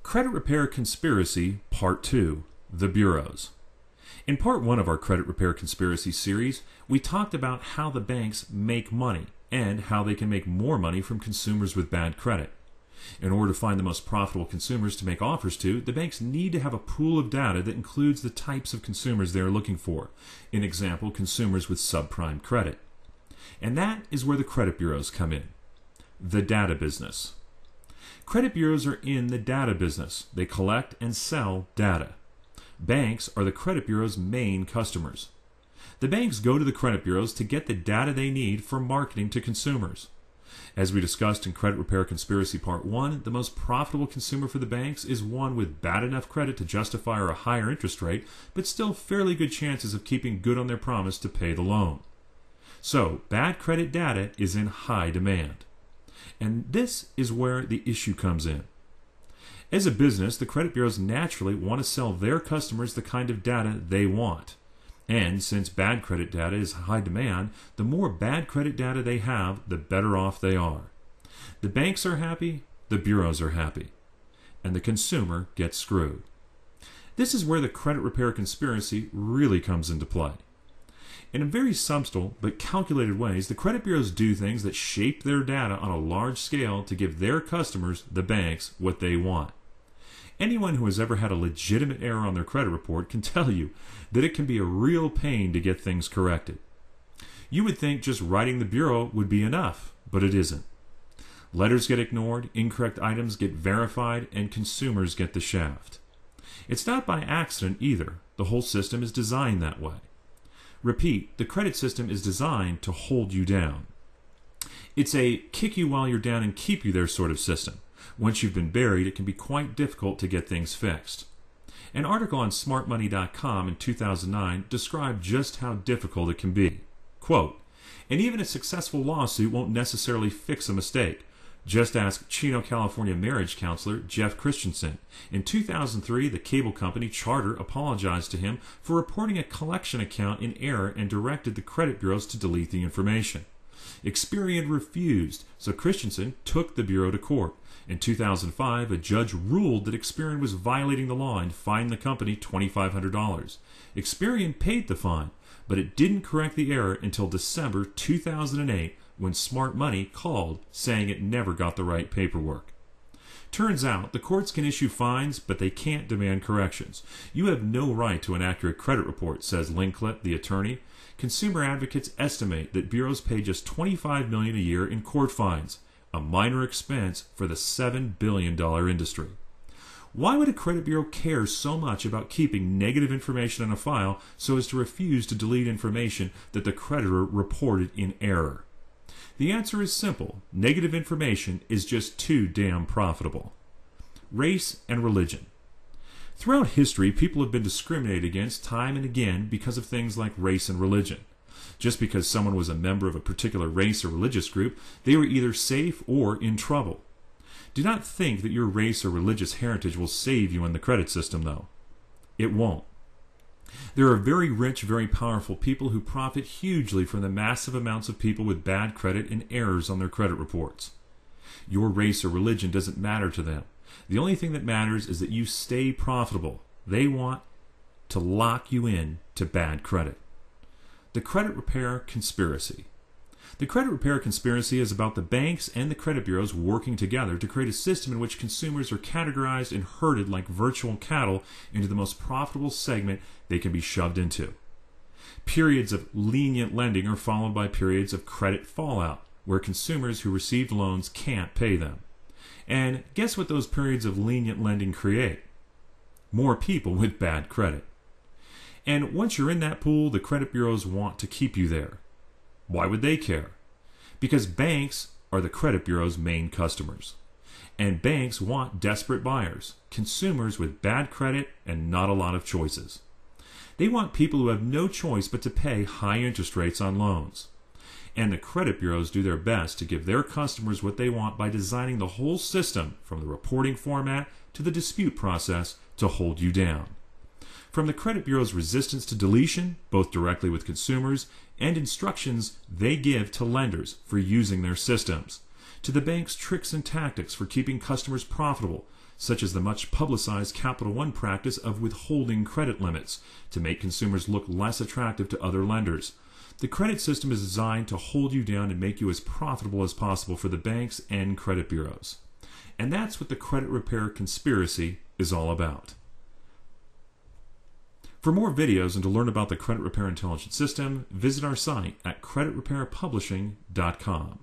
Credit Repair Conspiracy Part 2, The Bureaus. In Part 1 of our Credit Repair Conspiracy series, we talked about how the banks make money and how they can make more money from consumers with bad credit. In order to find the most profitable consumers to make offers to, the banks need to have a pool of data that includes the types of consumers they are looking for. In example, consumers with subprime credit. And that is where the credit bureaus come in. The data business. Credit bureaus are in the data business. They collect and sell data. Banks are the credit bureau's main customers. The banks go to the credit bureaus to get the data they need for marketing to consumers. As we discussed in Credit Repair Conspiracy Part 1, the most profitable consumer for the banks is one with bad enough credit to justify a higher interest rate, but still fairly good chances of keeping good on their promise to pay the loan. So, bad credit data is in high demand. And this is where the issue comes in. As a business, the credit bureaus naturally want to sell their customers the kind of data they want. And since bad credit data is high demand, the more bad credit data they have, the better off they are. The banks are happy, the bureaus are happy, and the consumer gets screwed. This is where the credit repair conspiracy really comes into play. In very subtle but calculated ways, the credit bureaus do things that shape their data on a large scale to give their customers, the banks, what they want. Anyone who has ever had a legitimate error on their credit report can tell you that it can be a real pain to get things corrected. You would think just writing the bureau would be enough, but it isn't. Letters get ignored, incorrect items get verified, and consumers get the shaft. It's not by accident either. The whole system is designed that way. Repeat, the credit system is designed to hold you down. It's a kick you while you're down and keep you there sort of system. Once you've been buried, it can be quite difficult to get things fixed. An article on smartmoney.com in 2009 described just how difficult it can be. Quote, and even a successful lawsuit won't necessarily fix a mistake. Just ask Chino, California marriage counselor Jeff Christensen. In 2003, the cable company Charter apologized to him for reporting a collection account in error and directed the credit bureaus to delete the information. Experian refused, so Christensen took the bureau to court. In 2005, a judge ruled that Experian was violating the law and fined the company $2,500. Experian paid the fine, but it didn't correct the error until December 2008 when Smart Money called saying it never got the right paperwork. Turns out the courts can issue fines, but they can't demand corrections. You have no right to an accurate credit report, says Linklet, the attorney. Consumer advocates estimate that bureaus pay just $25 million a year in court fines, a minor expense for the $7 billion industry. Why would a credit bureau care so much about keeping negative information in a file so as to refuse to delete information that the creditor reported in error? The answer is simple. Negative information is just too damn profitable. Race and religion. Throughout history, people have been discriminated against time and again because of things like race and religion. Just because someone was a member of a particular race or religious group, they were either safe or in trouble. Do not think that your race or religious heritage will save you in the credit system, though. It won't. There are very rich, very powerful people who profit hugely from the massive amounts of people with bad credit and errors on their credit reports. Your race or religion doesn't matter to them. The only thing that matters is that you stay profitable. They want to lock you in to bad credit. The credit repair conspiracy. The credit repair conspiracy is about the banks and the credit bureaus working together to create a system in which consumers are categorized and herded like virtual cattle into the most profitable segment they can be shoved into. Periods of lenient lending are followed by periods of credit fallout, where consumers who received loans can't pay them. And guess what those periods of lenient lending create? More people with bad credit. And once you're in that pool, the credit bureaus want to keep you there. Why would they care? Because banks are the credit bureau's main customers. And banks want desperate buyers, consumers with bad credit and not a lot of choices. They want people who have no choice but to pay high interest rates on loans. And the credit bureaus do their best to give their customers what they want by designing the whole system, from the reporting format to the dispute process, to hold you down. From the credit bureau's resistance to deletion, both directly with consumers, and instructions they give to lenders for using their systems, to the bank's tricks and tactics for keeping customers profitable, such as the much publicized Capital One practice of withholding credit limits to make consumers look less attractive to other lenders. The credit system is designed to hold you down and make you as profitable as possible for the banks and credit bureaus. And that's what the credit repair conspiracy is all about. For more videos and to learn about the Credit Repair Intelligence System, visit our site at creditrepairpublishing.com.